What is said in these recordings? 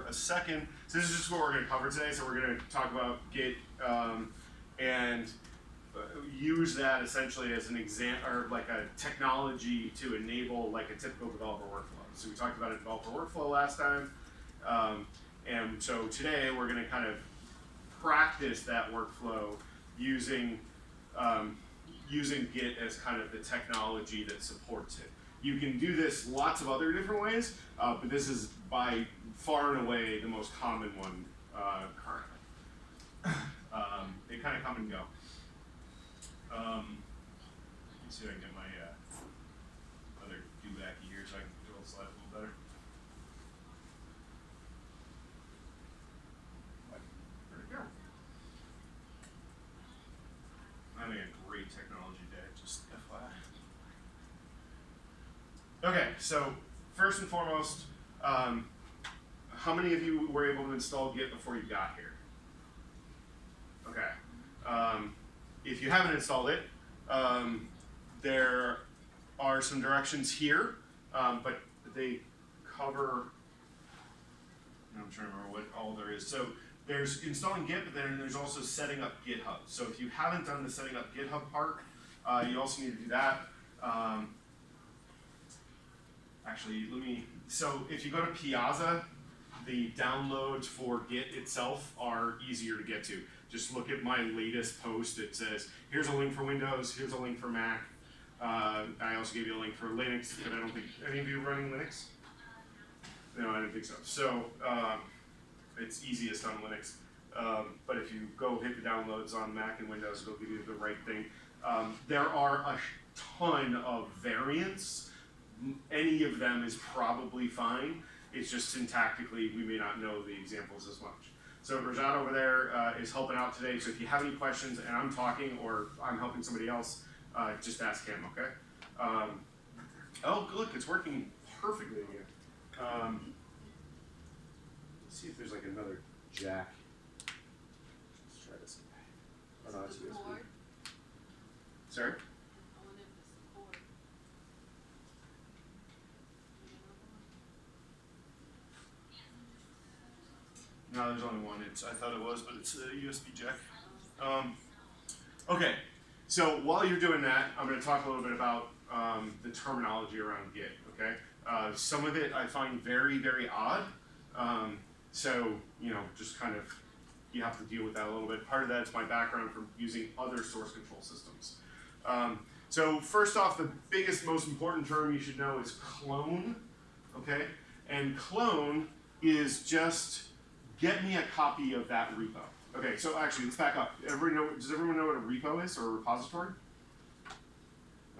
a second. So this is just what we're going to cover today. So we're going to talk about Git and use that essentially as an example or like a technology to enable like a typical developer workflow. So we talked about a developer workflow last time, and so today we're going to kind of practice that workflow using using Git as kind of the technology that supports it. You can do this lots of other different ways, but this is by far and away the most common one currently. They kind of come and go. Let's see if I can get my other do-backy here so I can control the slide a little better. Where'd it go? I'm having a great technology day, just FYI. Okay, so first and foremost, how many of you were able to install Git before you got here? Okay. If you haven't installed it, there are some directions here, but they cover, I'm trying to remember what all there is. So there's installing Git, but then there's also setting up GitHub. So if you haven't done the setting up GitHub part, you also need to do that. Actually, so if you go to Piazza, the downloads for Git itself are easier to get to. Just look at my latest post. It says, here's a link for Windows, here's a link for Mac. I also gave you a link for Linux, but I don't think any of you are running Linux? No, I didn't think so. So it's easiest on Linux. But if you go hit the downloads on Mac and Windows, it'll give you the right thing. There are a ton of variants. Any of them is probably fine. It's just syntactically, we may not know the examples as much. So Rajat over there is helping out today. So if you have any questions and I'm talking or I'm helping somebody else, just ask him, okay? Oh, look, it's working perfectly again. Let's see if there's like another jack. Let's try this guy. Oh no, it's USB. Sorry? No, there's only one. I thought it was, but it's a USB jack. Okay, so while you're doing that, I'm going to talk a little bit about the terminology around Git. Okay, some of it I find very, very odd. So just kind of you have to deal with that a little bit. Part of that is my background from using other source control systems. So first off, the biggest, most important term you should know is clone. Okay, and clone is just get me a copy of that repo. Okay, so actually, let's back up. Does everyone know what a repo is, or a repository?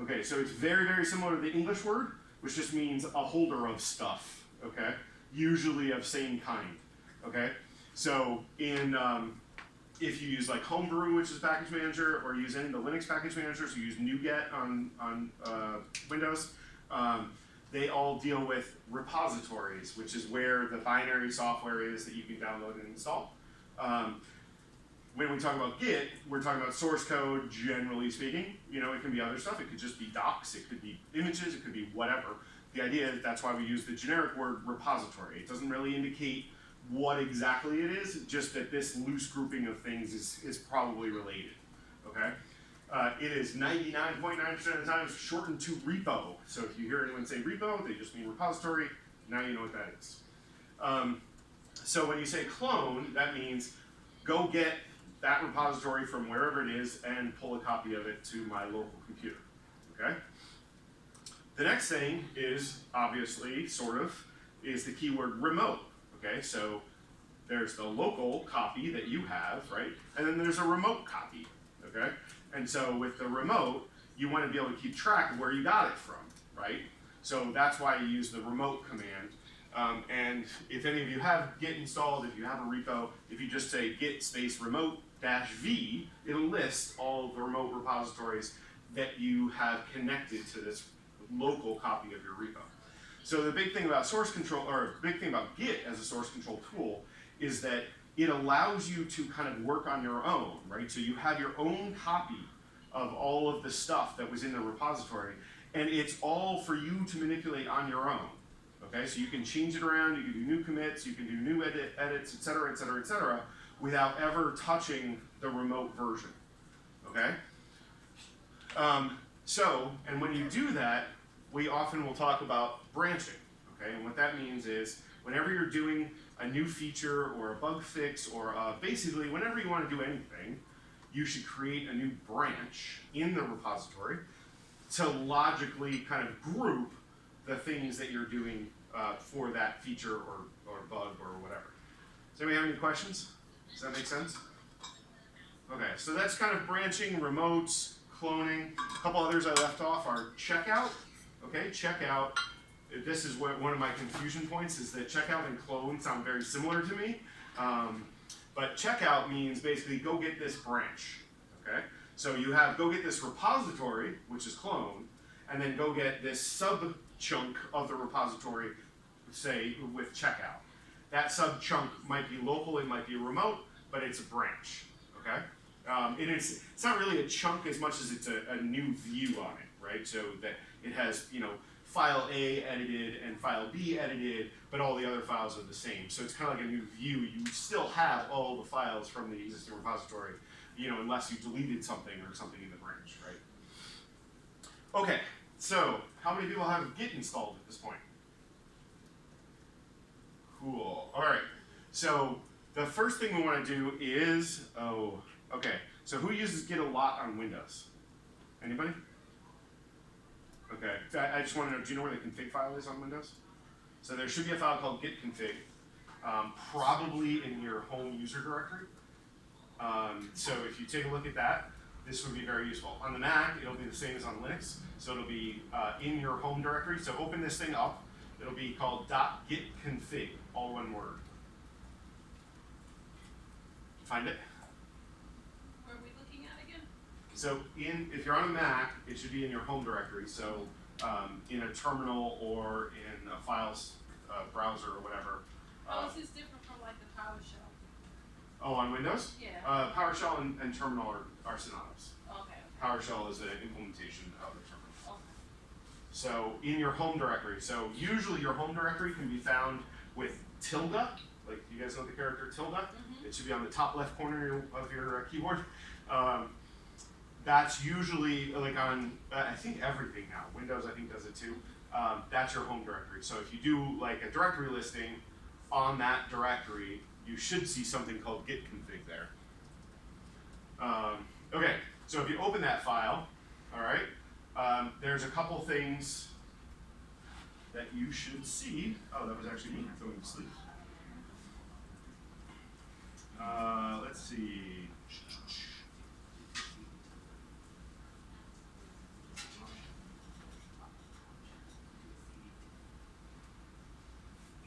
Okay, so it's very, very similar to the English word, which just means a holder of stuff, okay? Usually of same kind, okay? So if you use like Homebrew, which is package manager, or use any of the Linux package managers, so you use NuGet on Windows, they all deal with repositories, which is where the binary software is that you can download and install. When we talk about Git, we're talking about source code, generally speaking. It can be other stuff. It could just be docs. It could be images. It could be whatever. The idea is that's why we use the generic word repository. It doesn't really indicate what exactly it is, just that this loose grouping of things is probably related, okay? It is 99.9% of the time shortened to repo. So if you hear anyone say repo, they just mean repository. Now you know what that is. So when you say clone, that means go get that repository from wherever it is and pull a copy of it to my local computer, okay? The next thing is, obviously, is the keyword remote, okay? So there's the local copy that you have, right? And then there's a remote copy, okay? And so with the remote, you want to be able to keep track of where you got it from, right? So that's why you use the remote command. And if any of you have Git installed, if you have a repo, if you just say git space remote -v, it'll list all the remote repositories that you have connected to this local copy of your repo. So the big thing about source control, or big thing about Git as a source control tool, is that it allows you to kind of work on your own, right? So you have your own copy of all of the stuff that was in the repository, and it's all for you to manipulate on your own, Okay, so you can change it around, you can do new commits, you can do new edits, etc., etc., etc., without ever touching the remote version. Okay? And when you do that, we often will talk about branching. Okay, and what that means is whenever you're doing a new feature or a bug fix or basically whenever you want to do anything, you should create a new branch in the repository to logically kind of group the things that you're doing for that feature or bug or whatever. Does anybody have any questions? Does that make sense? Okay, so that's kind of branching, remotes, cloning. A couple others I left off are checkout. Okay, checkout. This is one of my confusion points is that checkout and clone sound very similar to me. But checkout means basically go get this branch. Okay, so you have go get this repository, which is clone, and then go get this sub chunk of the repository, say with checkout. That sub chunk might be local, it might be remote, but it's a branch. Okay, it's not really a chunk as much as it's a new view on it, right? So that it has file A edited and file B edited, but all the other files are the same. So it's kind of like a new view. You still have all the files from the existing repository, unless you deleted something or something in the branch, right? Okay, so how many people have Git installed at this point? Cool. All right. So the first thing we want to do is, so who uses Git a lot on Windows? Anybody? Okay, I just want to know, do you know where the config file is on Windows? So there should be a file called Git Config, probably in your home user directory. So if you take a look at that, this would be very useful. On the Mac, it'll be the same as on Linux, so it'll be in your home directory. So open this thing up. It'll be called .gitconfig, all one word. Find it? Where are we looking at again? So if you're on a Mac, it should be in your home directory. So in a terminal or in a files browser or whatever. How is this different from like the PowerShell? Oh, on Windows? Yeah. PowerShell and terminal are synonymous. Okay. PowerShell is an implementation of the terminal. Okay. So in your home directory, so usually your home directory can be found with tilde, like you guys know the character tilde? Mm-hmm. It should be on the top left corner of your keyboard. That's usually like on, I think everything now, Windows I think does it too. That's your home directory. So if you do like a directory listing on that directory, you should see something called Git Config there. Okay, so if you open that file, all right, there's a couple things that you should see. Oh, that was actually me going to sleep. Let's see.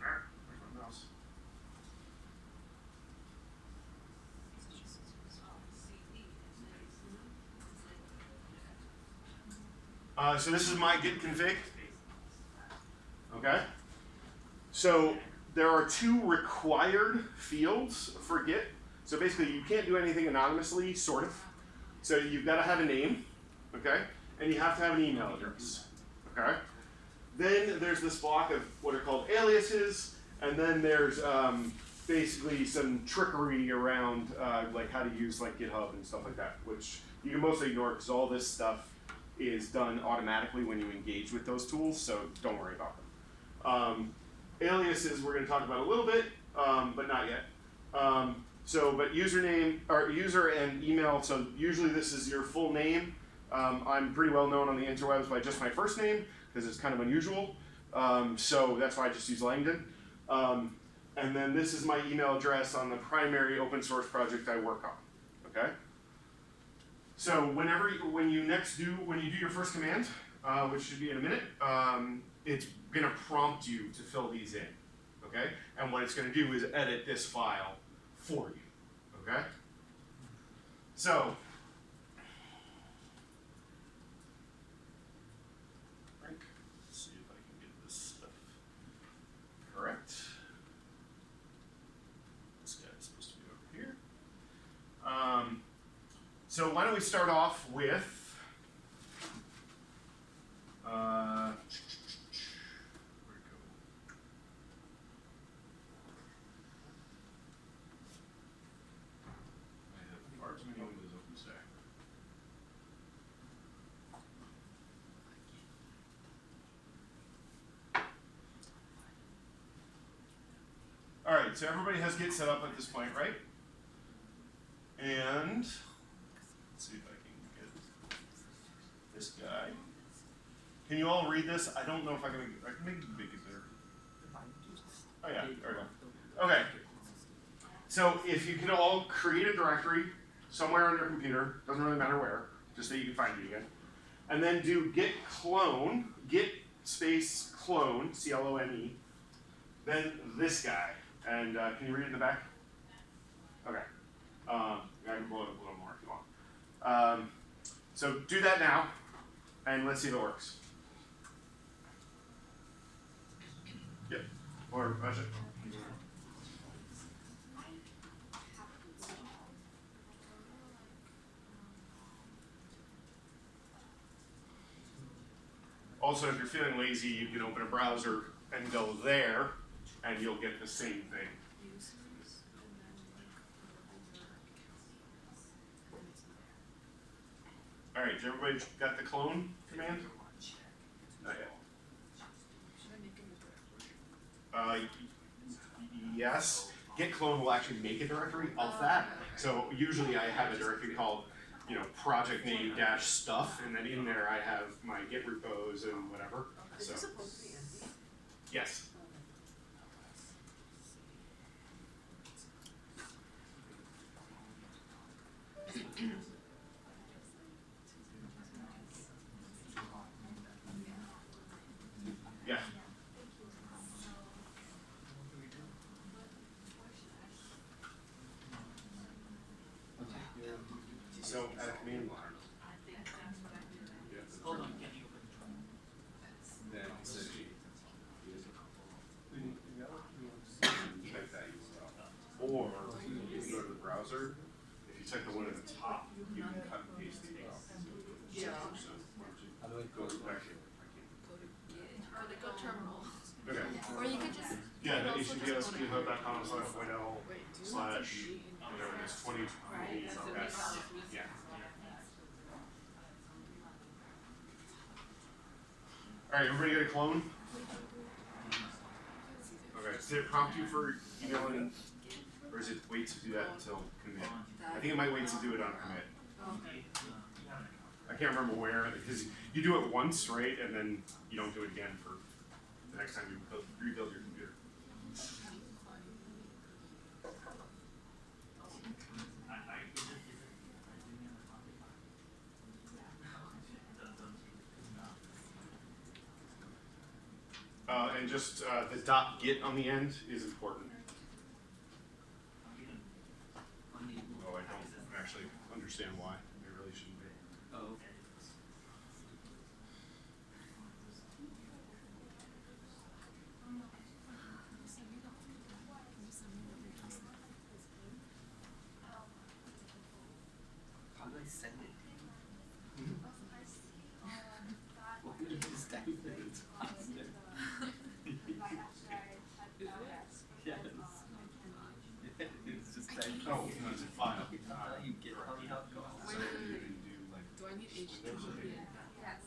Where's my mouse? So this is my Git config. Okay. So there are two required fields for Git. So basically you can't do anything anonymously, sort of. So you've got to have a name, okay? And you have to have an email address, okay? Then there's this block of what are called aliases, and then there's basically some trickery around like how to use like GitHub and stuff like that, which you can mostly ignore because all this stuff is done automatically when you engage with those tools, so don't worry about them. Aliases we're going to talk about a little bit, but not yet. But username, or user and email, so usually this is your full name. I'm pretty well known on the interwebs by just my first name, because it's kind of unusual. So that's why I just use Langdon. And then this is my email address on the primary open source project I work on, okay? So when you do your first command, which should be in a minute, it's gonna prompt you to fill these in, okay? And what it's gonna do is edit this file for you, okay? So, let's see if I can get this stuff correct. This guy's supposed to be over here. So why don't we start off with where'd it go? right, so everybody has Git set up at this point, right? And let's see if I can get this guy. Can you all read this? I don't know if I can make it bigger. Oh yeah, there we go. Okay. So if you can all create a directory somewhere on your computer, doesn't really matter where, just so you can find it again. And then do git clone, git space clone, C-L-O-N-E, then this guy. And can you read it in the back? Okay. I can blow it up a little more if you want. So do that now, and let's see if it works. Yep. Or actually. Also, if you're feeling lazy, you can open a browser and go there, and you'll get the same thing. All right, everybody got the clone command? Not yet. Yes. Git clone will actually make a directory of that. So usually I have a directory called, project name dash stuff, and then in there I have my Git repos and whatever. So yes. Yeah. So at command line. Hold on. Then say type that URL. Or if you go to the browser, if you type the one at the top, you can cut and paste the URL. Yeah. So why don't you go back here? Or the Go terminal. Okay. Or you could just. Yeah, the https://github.com/whatever/, it's 2020 S. Yeah. All right, everybody got a clone? Okay, did it prompt you for emailing, or is it wait to do that until commit? I think it might wait to do it on commit. I can't remember where, because you do it once, right, and then you don't do it again for the next time you rebuild your computer. And just the .git on the end is important. Oh, I don't actually understand why. It really shouldn't be. Oh. How do I send it? What would you just type it? It's faster. Yes. It's just like Oh, no, it's a file. you get how you have to So you can do like Do I need HTTP? Yes.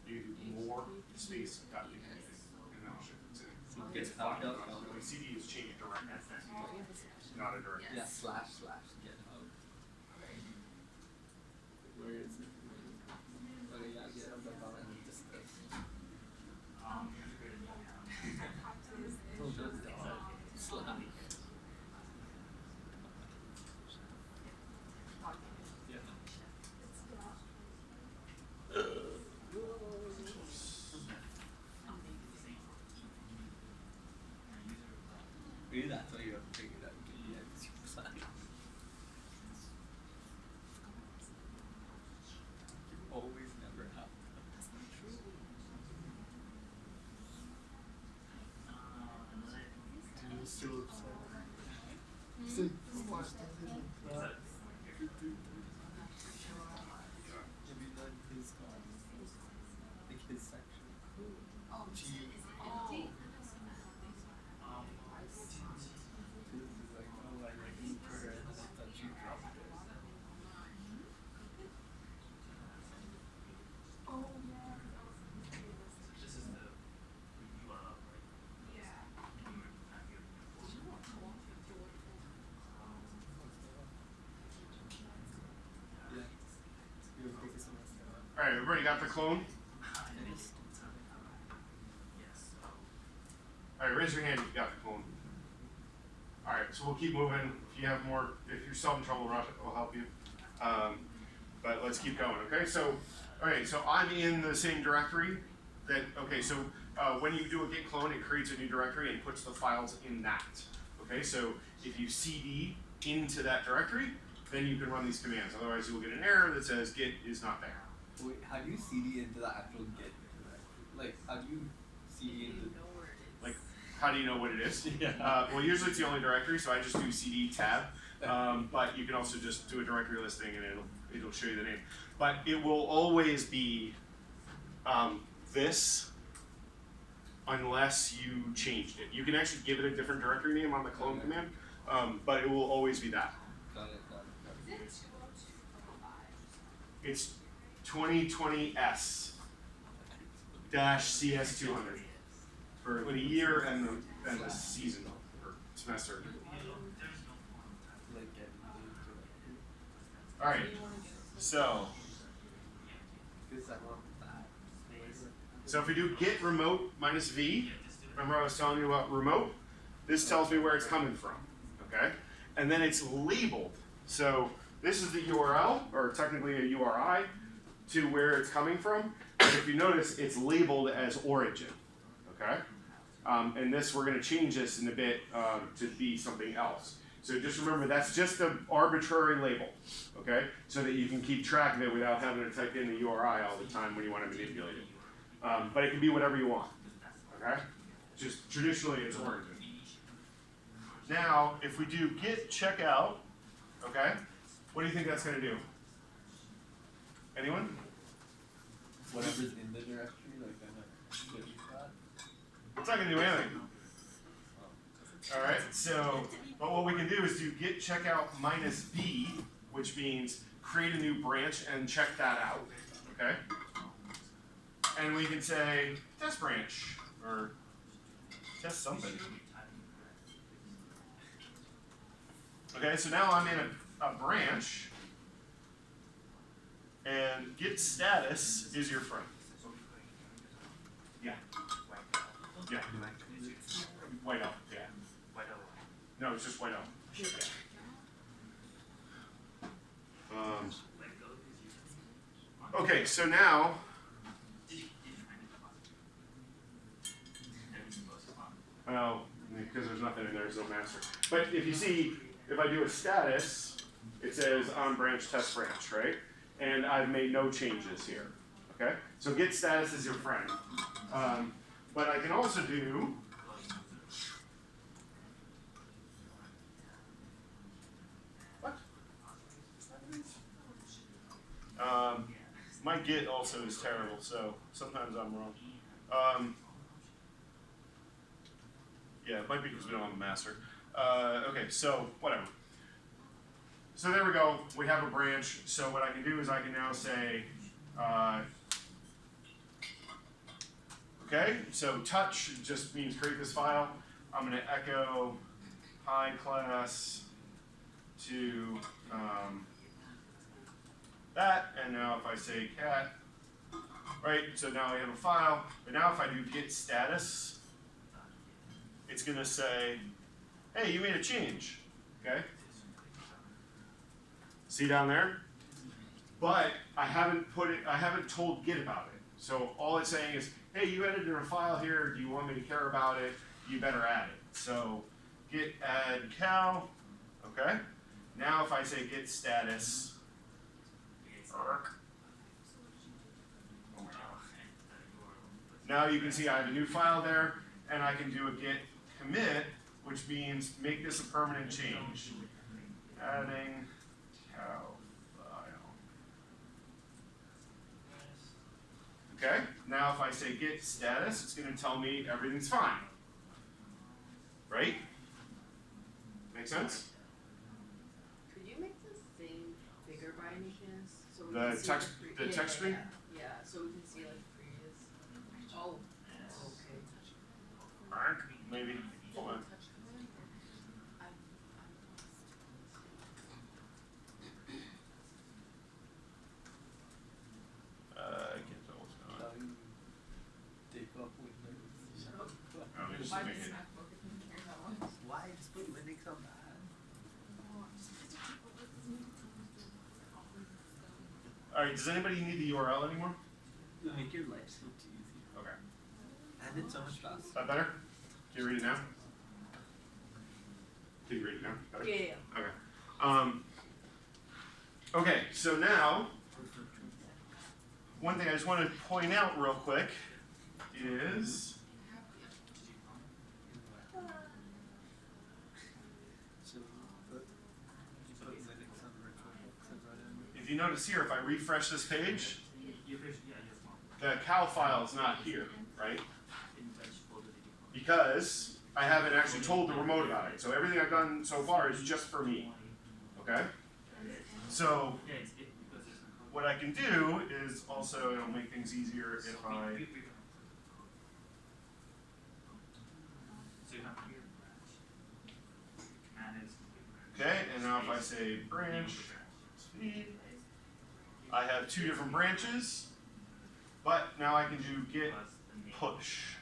you do more space dot and then I'll ship it to you. Get how to The CD is changed directly, not a direct. yeah, slash get out. Where is it? Oh yeah, get out the file and just this. Slash. Yeah. Maybe that's why you have to figure it out. Yeah, it's slash. Always never happen. That's not true. Maybe like his like his section. Oh, G. oh. This is like, oh, I like Uber and I thought you dropped it. Oh, yeah. This is the URL, right? Yeah. Alright, everybody got the clone? Alright, raise your hand if you got the clone. Alright, so we'll keep moving. If you have more, if you're still in trouble, Rush will help you. But let's keep going, okay? So, alright, so I'm in the same directory that, okay, so when you do a git clone, it creates a new directory and puts the files in that. Okay, so if you cd into that directory, then you can run these commands. Otherwise, you will get an error that says git is not there. Wait, how do you CD into the actual Git directory? Like, how do you CD into? Like, how do you know what it is? Yeah. Well, usually it's the only directory, so I just do cd tab. But you can also just do a directory listing and it'll show you the name. But it will always be this unless you changed it. You can actually give it a different directory name on the clone command, but it will always be that. Got it. It's 2020S -CS200 for the year and the season or semester. Like, get All right, so because I want that. if we do git remote -v, remember I was telling you about remote? This tells me where it's coming from, okay? And then it's labeled. So this is the URL, or technically a URI, to where it's coming from. And if you notice, it's labeled as origin, okay? And this, we're gonna change this in a bit to be something else. So just remember, that's just an arbitrary label, okay? So that you can keep track of it without having to type in the URI all the time when you wanna manipulate it. But it can be whatever you want, okay? Just traditionally, it's origin. Now, if we do git checkout, okay? What do you think that's going to do? Anyone? Whatever's in the directory, like I'm not good with that. It's not going to do anything. Alright, so, but what we can do is do git checkout -v, which means create a new branch and check that out, okay? And we can say test branch, or test something. Okay, so now I'm in a branch, and git status is your friend. Yeah. Yeah. White out, yeah. No, it's just white out. Yeah. Okay, so now, well, because there's nothing in there, there's no master. But if you see, if I do a status, it says on branch test branch, right? And I've made no changes here, okay? So git status is your friend. But I can also do, what? My git also is terrible, so sometimes I'm wrong. Yeah, it might be because we don't have a master. Okay, so whatever. So there we go. We have a branch. So what I can do is I can now say, okay, so touch just means create this file. I'm going to echo hi class to that, and now if I say cat, right, so now we have a file, but now if I do git status, it's going to say, hey, you made a change, okay? See down there? But I haven't told Git about it. So all it's saying is, hey, you edited a file here, do you want me to care about it? You better add it. So git add cow, okay? Now if I say git status, now you can see I have a new file there, and I can do a git commit, which means make this a permanent change. Adding cow file. Okay, now if I say git status, it's going to tell me everything's fine. Right? Make sense? Could you make this thing bigger by any chance? So we The can see text- the the text screen? Yeah, so we can see like the previous. Oh, okay. Maybe. Hold on. All right, does anybody need the URL anymore? You make your life so much easier. Okay. And it's so much faster. Is that better? Can you read it now? Can you read it now? Better? Yeah. Okay. Okay, so now, one thing I just want to point out real quick is, So, but Linux on VirtualBox and run if you notice here, if I refresh this page, the cal file is not here, right? Because I haven't actually told the remote about it. So everything I've done so far is just for me, okay? So what I can do is also, it'll make things easier if I, okay, and now if I say branch speed, I have two different branches, but now I can do git push,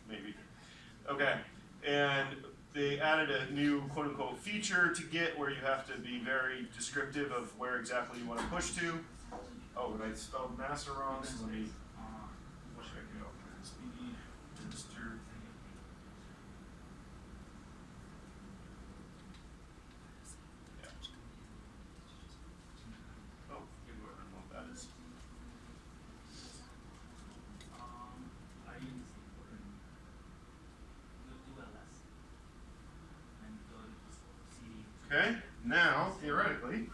maybe. Okay, and they added a new quote-unquote feature to Git where you have to be very descriptive of where exactly you want to push to. Oh, but I spelled master wrong, so let me check it out. Speed, register. Yeah. Oh, I don't know what that is. Okay, now, theoretically,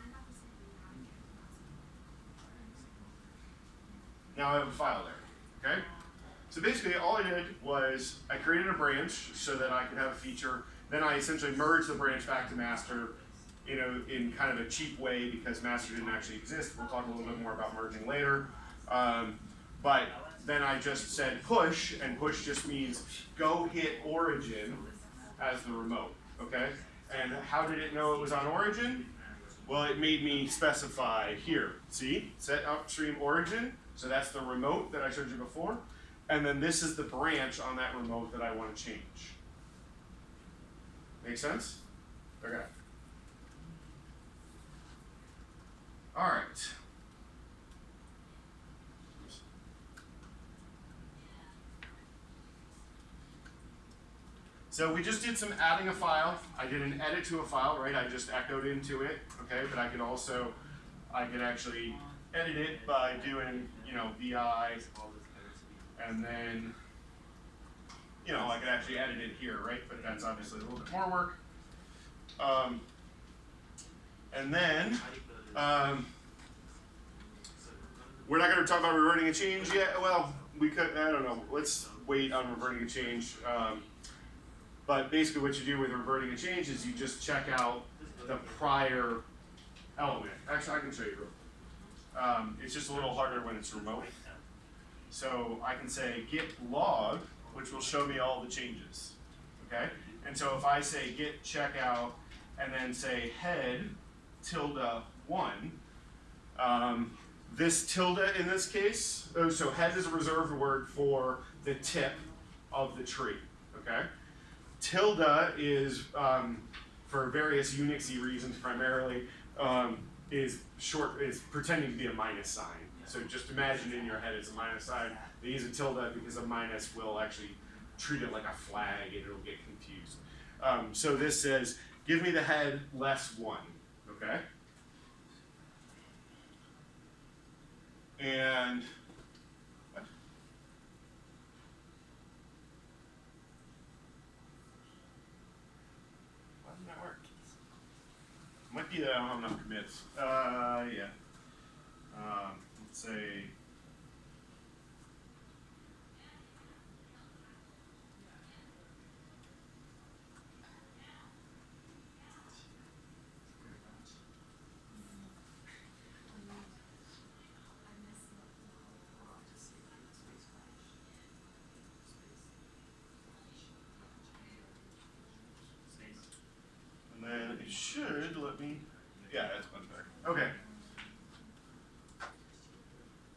now I have a file there, okay? So basically all I did was I created a branch so that I could have a feature, then I essentially merged the branch back to master, you know, in kind of a cheap way because master didn't actually exist. We'll talk a little bit more about merging later. But then I just said push, and push just means go hit origin as the remote, okay? And how did it know it was on origin? Well, it made me specify here. See, set upstream origin. So that's the remote that I showed you before. And then this is the branch on that remote that I want to change. Make sense? Okay. All right. So we just did some adding a file. I did an edit to a file, right? I just echoed into it, okay? But I could actually edit it by doing, you know, VI, and then, you know, I could actually edit it here, right? But that's obviously a little bit more work. And then, we're not going to talk about reverting a change yet. Well, we could, I don't know. Let's wait on reverting a change. But basically what you do with reverting a change is you just check out the prior element. Actually, I can show you real quick. It's just a little harder when it's remote. So I can say git log, which will show me all the changes, okay? And so if I say git checkout and then say head (1), this tilde in this case, so head is a reserved word for the tip of the tree, okay? Tilde is, for various Unixy reasons primarily, is pretending to be a minus sign. So just imagine in your head it's a minus sign. They use a tilde because a minus will actually treat it like a flag and it'll get confused. So this says, give me the head (1), okay? And what? Why didn't that work? Might be that I don't have enough commits. Yeah. Let's say. And then it should let me, yeah, that's much better. Okay.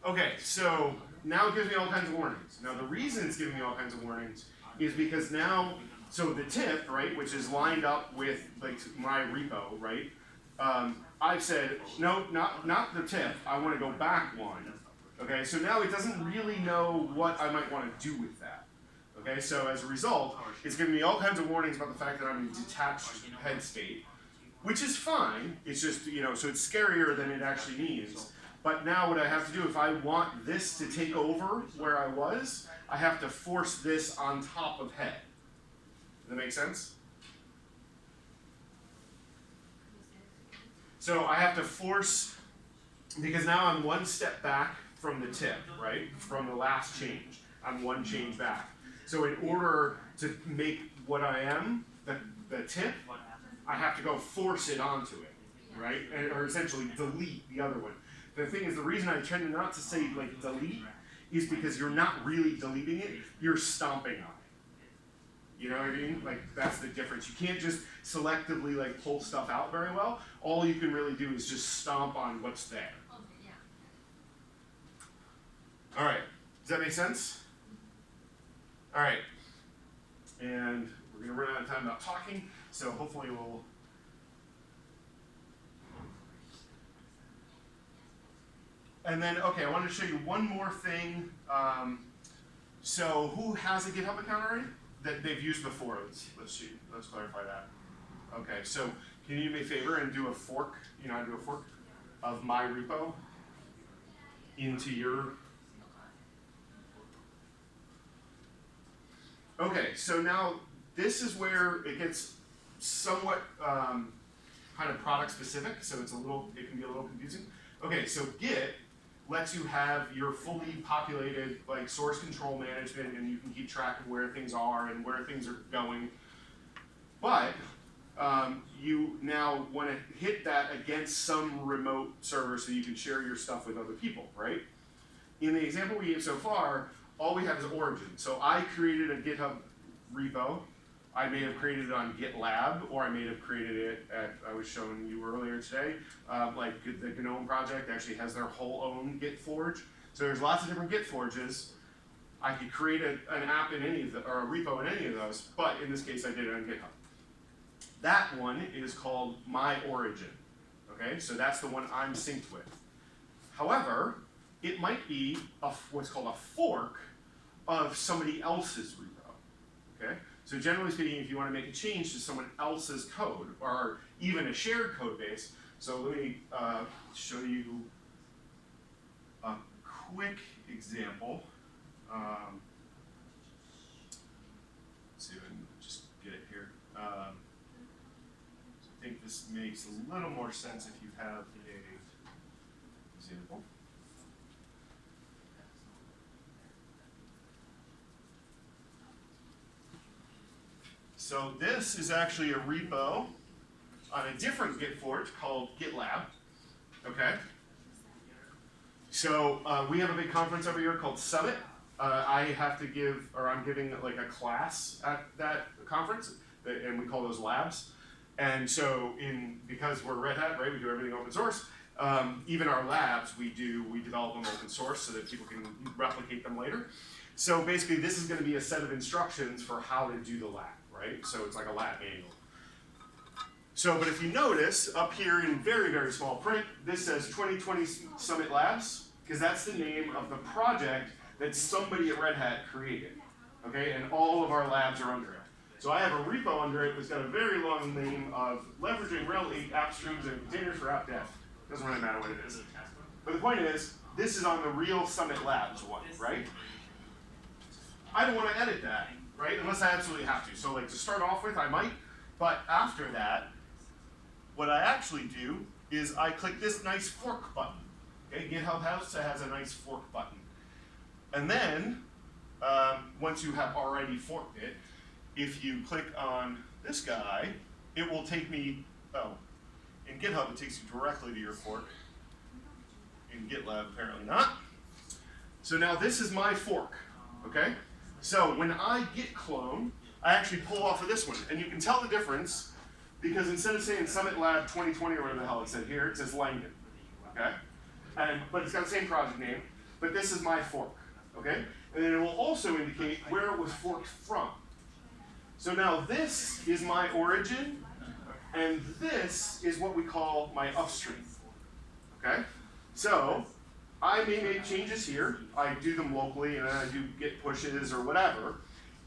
Okay, so now it gives me all kinds of warnings. Now the reason it's giving me all kinds of warnings is because now, so the tip, right, which is lined up with like my repo, right, I've said, no, not the tip, I want to go back one. Okay, so now it doesn't really know what I might want to do with that. Okay, so as a result, it's giving me all kinds of warnings about the fact that I'm in detached head state, which is fine. It's just, so it's scarier than it actually means. But now what I have to do, if I want this to take over where I was, I have to force this on top of head. Does that make sense? So I have to force, because now I'm one step back from the tip, right? From the last change. I'm one change back. So in order to make what I am, the tip, I have to go force it onto it, right? Or essentially delete the other one. The thing is, the reason I tend not to say like delete is because you're not really deleting it, you're stomping on it. You know what I mean? Like, that's the difference. You can't just selectively like pull stuff out very well. All you can really do is just stomp on what's there. All right, does that make sense? All right, and we're gonna run out of time about talking, so hopefully we'll. And then, okay, I wanted to show you one more thing. So who has a GitHub account already that they've used before? Let's clarify that. Okay, so can you do me a favor and do a fork? You know how to do a fork of my repo into your. Okay, so now this is where it gets somewhat kind of product specific, so it can be a little confusing. Okay, so Git lets you have your fully populated like source control management, and you can keep track of where things are and where things are going. But you now want to hit that against some remote server so you can share your stuff with other people, right? In the example we gave so far, all we have is origin. So I created a GitHub repo. I may have created it on GitLab, or I may have created it at, I was showing you earlier today, like the GNOME project actually has their whole own Git forge. So there's lots of different Git forges. I could create an app in any of the, or a repo in any of those, but in this case I did it on GitHub. That one is called my origin. Okay, so that's the one I'm synced with. However, it might be what's called a fork of somebody else's repo, okay? So generally speaking, if you want to make a change to someone else's code, or even a shared code base, so let me show you a quick example. Let's see if I can just get it here. I think this makes a little more sense if you have a example. So this is actually a repo on a different Git forge called GitLab, okay? So we have a big conference every year called Summit. I have to give, or I'm giving like a class at that conference, and we call those labs. And so because we're Red Hat, right, we do everything open source, even our labs, we develop them open source so that people can replicate them later. So basically this is gonna be a set of instructions for how to do the lab. Right? So it's like a lab manual. So, but if you notice, up here in very, very small print, this says 2020 Summit Labs, because that's the name of the project that somebody at Red Hat created. Okay, and all of our labs are under it. So I have a repo under it that's got a very long name of leveraging Rel 8 app streams and containers for app dev. Doesn't really matter what it is. But the point is, this is on the real Summit Labs one, right? I don't want to edit that. Right? Unless I absolutely have to. So like to start off with, I might, but after that, what I actually do is I click this nice fork button. Okay, GitHub has a nice fork button. And then, once you have already forked it, if you click on this guy, it will take me, in GitHub it takes you directly to your fork. In GitLab, apparently not. So now this is my fork, okay? So when I Git Clone, I actually pull off of this one. And you can tell the difference because instead of saying Summit Lab 2020 or whatever the hell it said here, it says Langdon, okay? But it's got the same project name, but this is my fork, okay? And then it will also indicate where it was forked from. So now this is my origin, And this is what we call my upstream. Okay? So I may make changes here. I do them locally and then I do git pushes or whatever.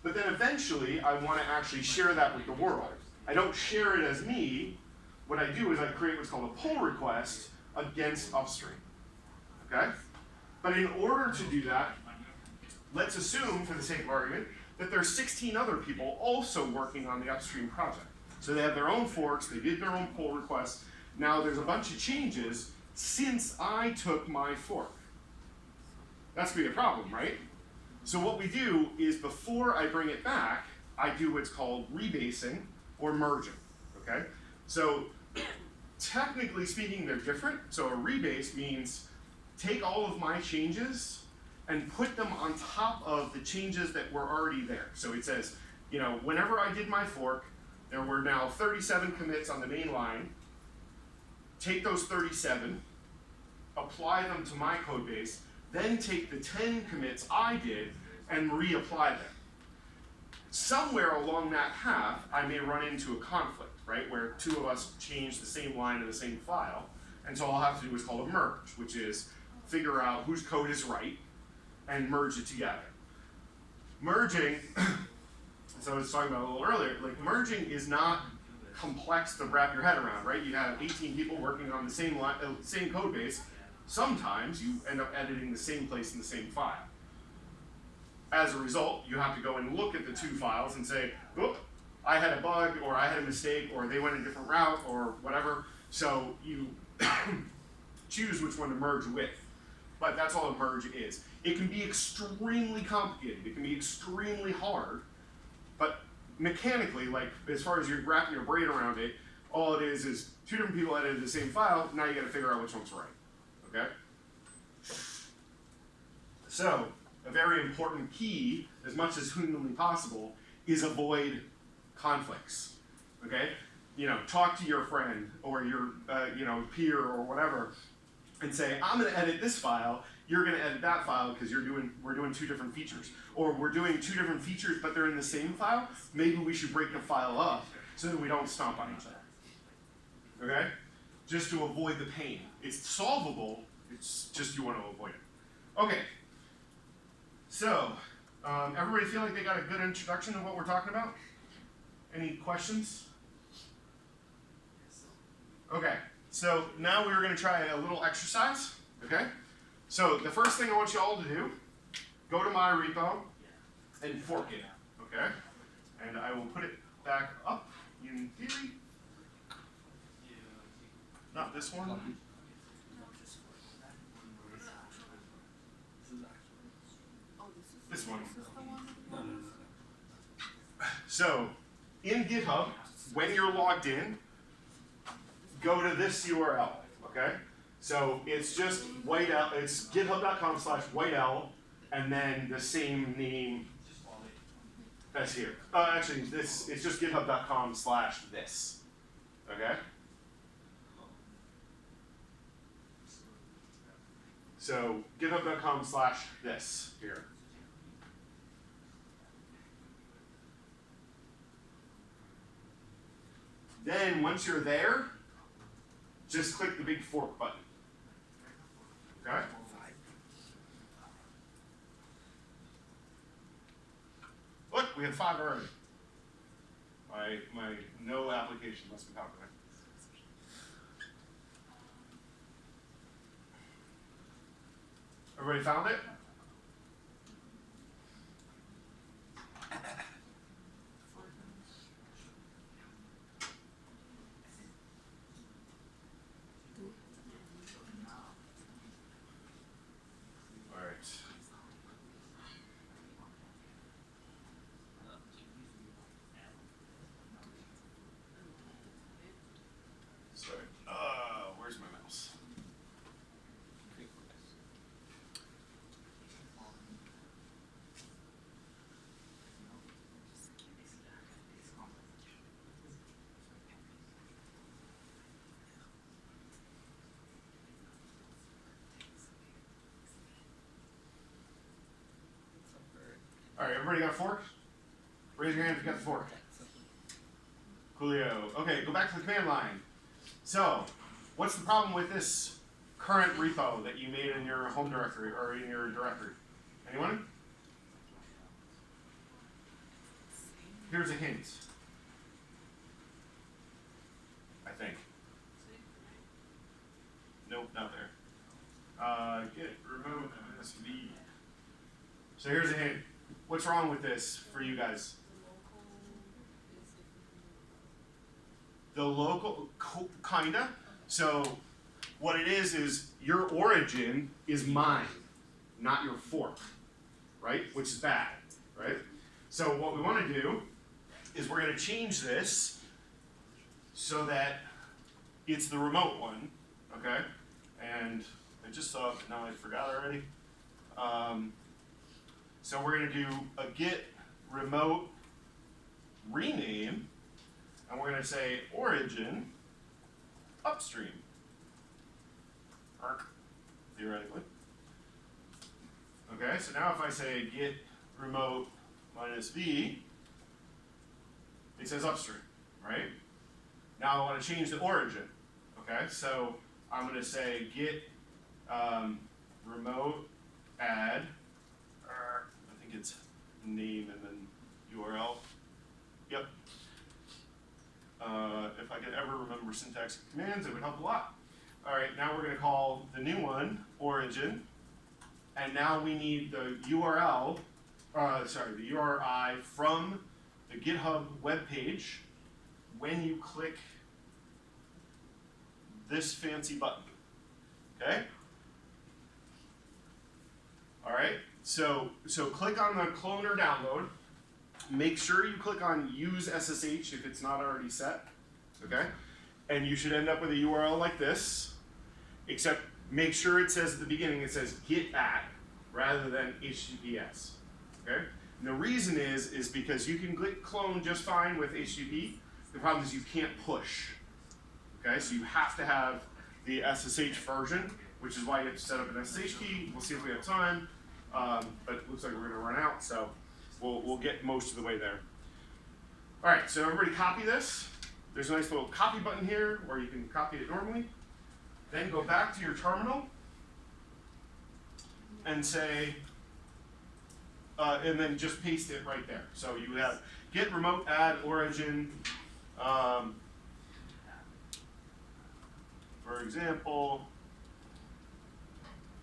But then eventually I want to actually share that with the world. I don't share it as me. What I do is I create what's called a pull request against upstream. Okay? But in order to do that, let's assume, for the sake of argument, that there's 16 other people also working on the upstream project. So they have their own forks, they did their own pull requests. Now there's a bunch of changes since I took my fork. That's gonna be a problem, right? So what we do is before I bring it back, I do what's called rebasing or merging, okay? So technically speaking, they're different. So a rebase means take all of my changes and put them on top of the changes that were already there. So it says, you know, whenever I did my fork, there were now 37 commits on the main line. Take those 37, apply them to my code base, then take the 10 commits I did and reapply them. Somewhere along that path, I may run into a conflict, right? Where two of us change the same line in the same file. And so all I'll have to do is call a merge, which is figure out whose code is right and merge it together. Merging, so I was talking about a little earlier, like merging is not complex to wrap your head around, right? You have 18 people working on the same code base. Sometimes you end up editing the same place in the same file. As a result, you have to go and look at the two files and say, oh, I had a bug, or I had a mistake, or they went a different route, or whatever. So you choose which one to merge with. But that's all a merge is. It can be extremely complicated. It can be extremely hard. But mechanically, like as far as you're wrapping your brain around it, all it is two different people edited the same file. Now you got to figure out which one's right. Okay? So, a very important key, as much as humanly possible, is avoid conflicts. Okay? You know, talk to your friend or your peer or whatever, and say, I'm going to edit this file. You're going to edit that file because we're doing two different features, or we're doing two different features, but they're in the same file. Maybe we should break the file up so that we don't stomp on each other. Okay? Just to avoid the pain. It's solvable. It's just you want to avoid it. Okay. So, everybody feel like they got a good introduction to what we're talking about? Any questions? Okay, so now we're going to try a little exercise, okay? So the first thing I want you all to do, go to my repo and fork it, okay? And I will put it back up in theory. Not this one. This one. So, in GitHub, when you're logged in, go to this URL, okay? So it's just whiteL, it's github.com/whiteL, and then the same name as here. Actually, it's just github.com/this, okay? So github.com/this here. Then once you're there, just click the big fork button. Okay? Look, we have 5 already. My no application must be happening. Everybody found it? Where's my mouse? All right, everybody got a fork? Raise your hand if you got the fork. Coolio. Okay, go back to the command line. So, what's the problem with this current repo that you made in your home directory or in your directory? Anyone? Here's a hint. I think. Nope, not there. Git remote MSV. So here's a hint. What's wrong with this for you guys? The local, kinda. So what it is your origin is mine, not your fork, right? Which is bad, right? So what we want to do is we're going to change this so that it's the remote one, okay? And I just saw it, but now I forgot already. So we're going to do a git remote rename, and we're going to say origin upstream, theoretically. Okay, so now if I say git remote -v, it says upstream, right? Now I want to change the origin. Okay, so I'm going to say git remote add, I think it's name and then URL. Yep. If I could ever remember syntax of commands, it would help a lot. All right, now we're going to call the new one origin, and now we need the URL, the URI from the GitHub web page when you click this fancy button. Okay? All right. So click on the clone or download. Make sure you click on use SSH if it's not already set. Okay? And you should end up with a URL like this, except make sure it says at the beginning, it says git at rather than HTTPS. Okay? And the reason is because you can Git clone just fine with HTTP. The problem is you can't push. Okay? So you have to have the SSH version, which is why you have to set up an SSH key. We'll see if we have time. But it looks like we're going to run out, so we'll get most of the way there. All right, so everybody copy this. There's a nice little copy button here where you can copy it normally. Then go back to your terminal and say, and then just paste it right there. So you have git remote add origin, for example,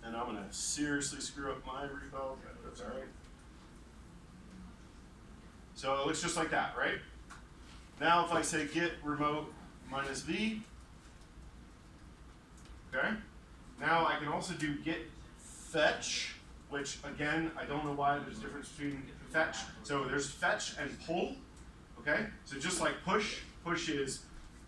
and I'm going to seriously screw up my repo, but that's all right. So it looks just like that, right? Now if I say git remote -v, okay? Now I can also do git fetch, which again, I don't know why there's a difference between fetch. So there's fetch and pull, okay? So just like push is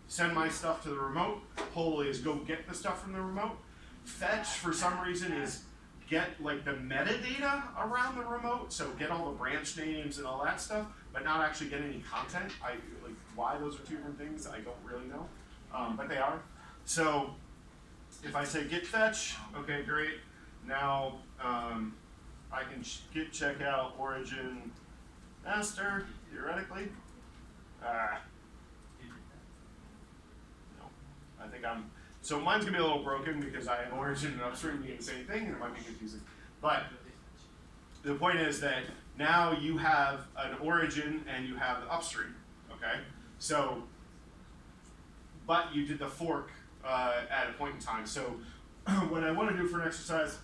send my stuff to the remote, pull is go get the stuff from the remote. Fetch, for some reason, is get like the metadata around the remote, so get all the branch names and all that stuff, but not actually get any content. Like why those are two different things, I don't really know, but they are. So if I say git fetch, okay, great. Now I can git checkout origin master, theoretically. No, I think so mine's gonna be a little broken because I have origin and upstream being the same thing, and it might be confusing. But the point is that now you have an origin and you have the upstream, okay? So, but you did the fork at a point in time. So what I want to do for an exercise,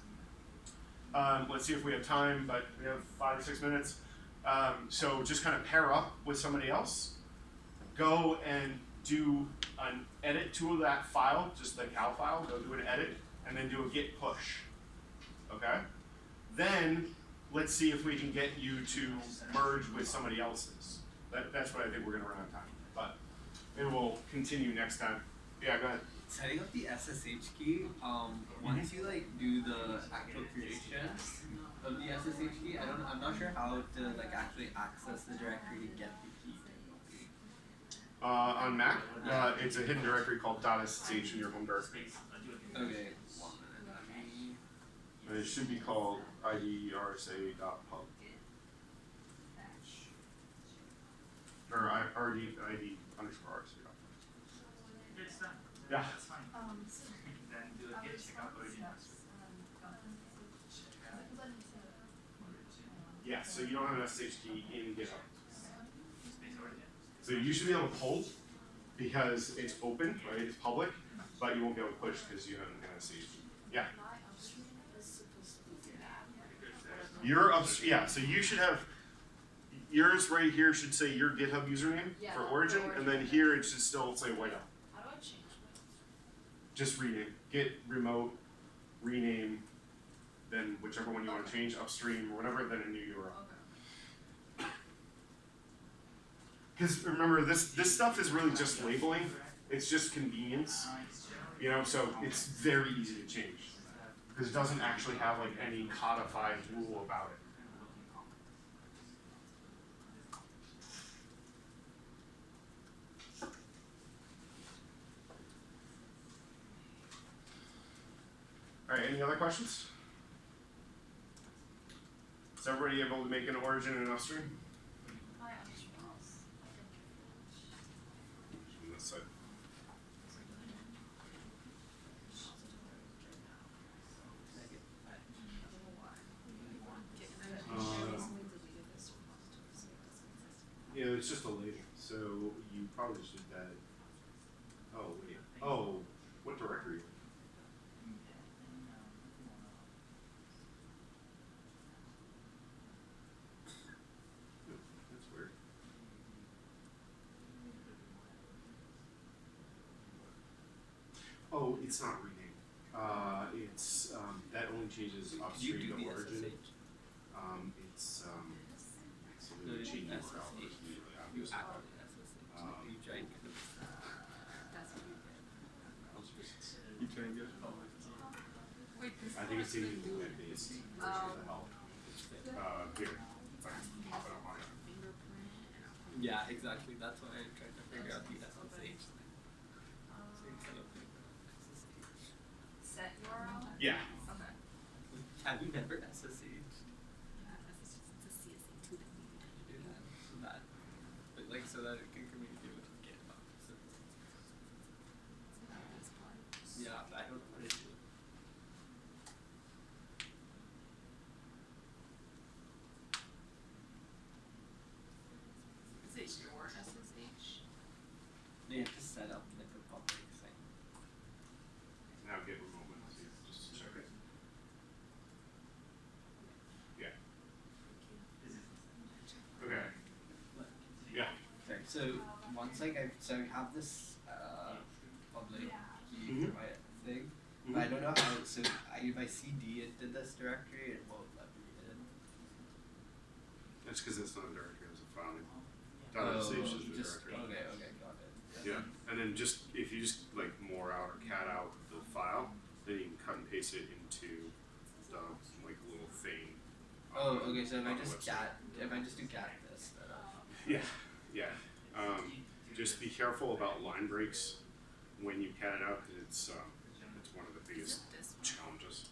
let's see if we have time, but we have 5 or 6 minutes. So just kind of pair up with somebody else, go and do an edit to that file, just the cal file, go do an edit, and then do a git push, okay? Then let's see if we can get you to merge with somebody else's. That's what I think we're gonna run out of time, but maybe we'll continue next time. Yeah, go ahead. Setting up the SSH key, once you like do the actual creation of the SSH key, I'm not sure how to like actually access the directory to get the key. On Mac, it's a hidden directory called .sh in your home directory. Okay, 1 minute. And it should be called idrsa.pub. Or ID underscore RC. It's done. Yeah. That's fine. So Then do a I git was checkout on the origin. steps because I need to. Yeah, so you don't have an SSH key in GitHub. Space origin. So you should be able to pull because it's open, right? It's public, but you won't be able to push because you haven't an SSH key. Yeah. My upstream is supposed to be that. Your yeah, so you should have yours right here should say your GitHub username Yeah, for for origin, and then origin. here it should still say whiteout. How do I change Just rename. Git remote, rename, then whichever one you want to change, upstream or whatever, then a new URL. Okay. Because remember, this stuff is really just labeling. It's just convenience, you know. So it's very easy to change because it doesn't actually have like any codified rule about it. All right. Any other questions? Is everybody able to make an origin and an upstream? My upstream is. On this side. Yeah, it's just a label. So you probably should add. Oh wait. Oh, what directory? That's weird. Oh, it's not renamed. It's that only changes Could you upstream do to the origin. SSH? It's so No, we you change need URL SSH. immediately You after add that. the SSH. Um, You try and get it. That's what you did. You try and get it. Wait, this I think it's even the web-based version of the help. Here, if I can pop it up on it. Fingerprint and a Yeah, exactly. That's why I tried to figure out the SSH thing. So instead of doing SSH. set URL? Yeah. Okay. Have you never SSH? It's a CSA too that we Do that. That. But like so that it can communicate with GitHub. So, yeah, I don't know what it is. Is it your SSH? You have to set up like a public thing. Now get remote one, so just check it. Yeah. Okay. Yeah. Sorry. So once like I have this public key Mhm. for my thing, but I don't know how. So if I cd into this directory, it won't let me in. That's because it's not a directory, it's a file name. Oh, .sh is the just directory. okay, got it. Yeah, and then if you just like more out or cat out the file, then you can cut and paste it into the like little thing. Oh, okay. So if on I the just website. cat this, then Yeah, yeah. Just be careful about line breaks when you cat it out because it's one of the biggest challenges.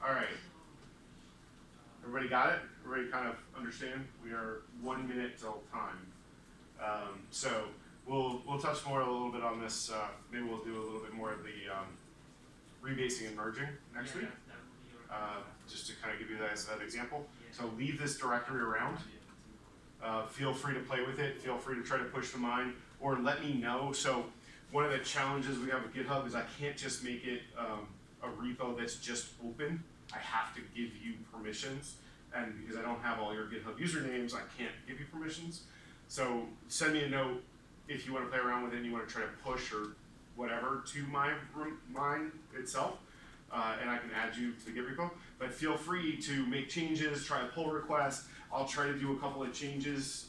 All right. Everybody got it? Everybody kind of understand? We are 1 minute till time. So we'll touch more a little bit on this. Maybe we'll do a little bit more of the rebasing and merging next week. Just to kind of give you guys that example. So leave this directory around. Feel free to play with it. Feel free to try to push the mine or let me know. So one of the challenges we have with GitHub is I can't just make it a repo that's just open. I have to give you permissions, and because I don't have all your GitHub usernames, I can't give you permissions. So send me a note if you want to play around with it and you want to try to push or whatever to mine itself, and I can add you to the Git repo. But feel free to make changes, try a pull request. I'll try to do a couple of changes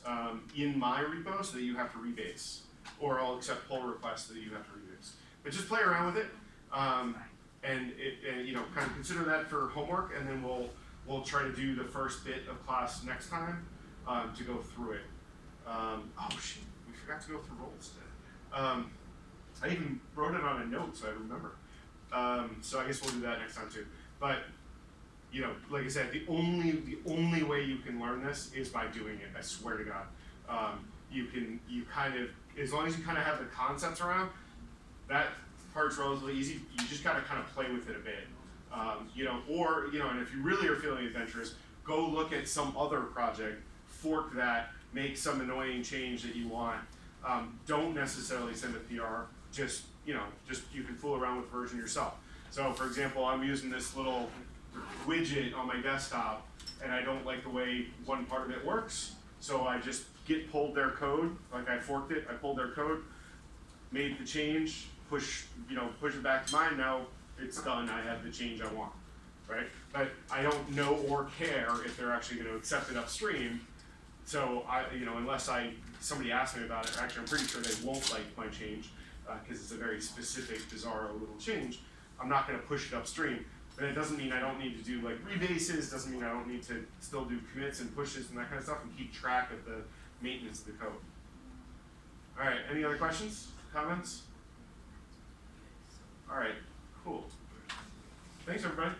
in my repo so that you have to rebase, or I'll accept pull requests that you have to rebase. But just play around with it. And you know, kind of consider that for homework, and then we'll try to do the first bit of class next time to go through it. Oh shit, we forgot to go through roles today. I even wrote it on a note so I remember. So I guess we'll do that next time too. But you know, like I said, the only way you can learn this is by doing it. I swear to God. You kind of, as long as you kind of have the concepts around, that part's relatively easy. You just gotta kind of play with it a bit. You know, or, you know, and if you really are feeling adventurous, go look at some other project, fork that, make some annoying change that you want. Don't necessarily send a PR, just, you know, you can fool around with version yourself. So for example, I'm using this little widget on my desktop and I don't like the way one part of it works. So I just Git pulled their code, like I forked it, I pulled their code, made the change, push it back to mine, now it's done, I have the change I want, right? But I don't know or care if they're actually gonna accept it upstream. So unless somebody asks me about it, actually I'm pretty sure they won't like my change, because it's a very specific, bizarre little change. I'm not gonna push it upstream. But it doesn't mean I don't need to do like rebases, doesn't mean I don't need to still do commits and pushes and that kind of stuff and keep track of the maintenance of the code. All right, any other questions, comments? All right, cool. Thanks everybody.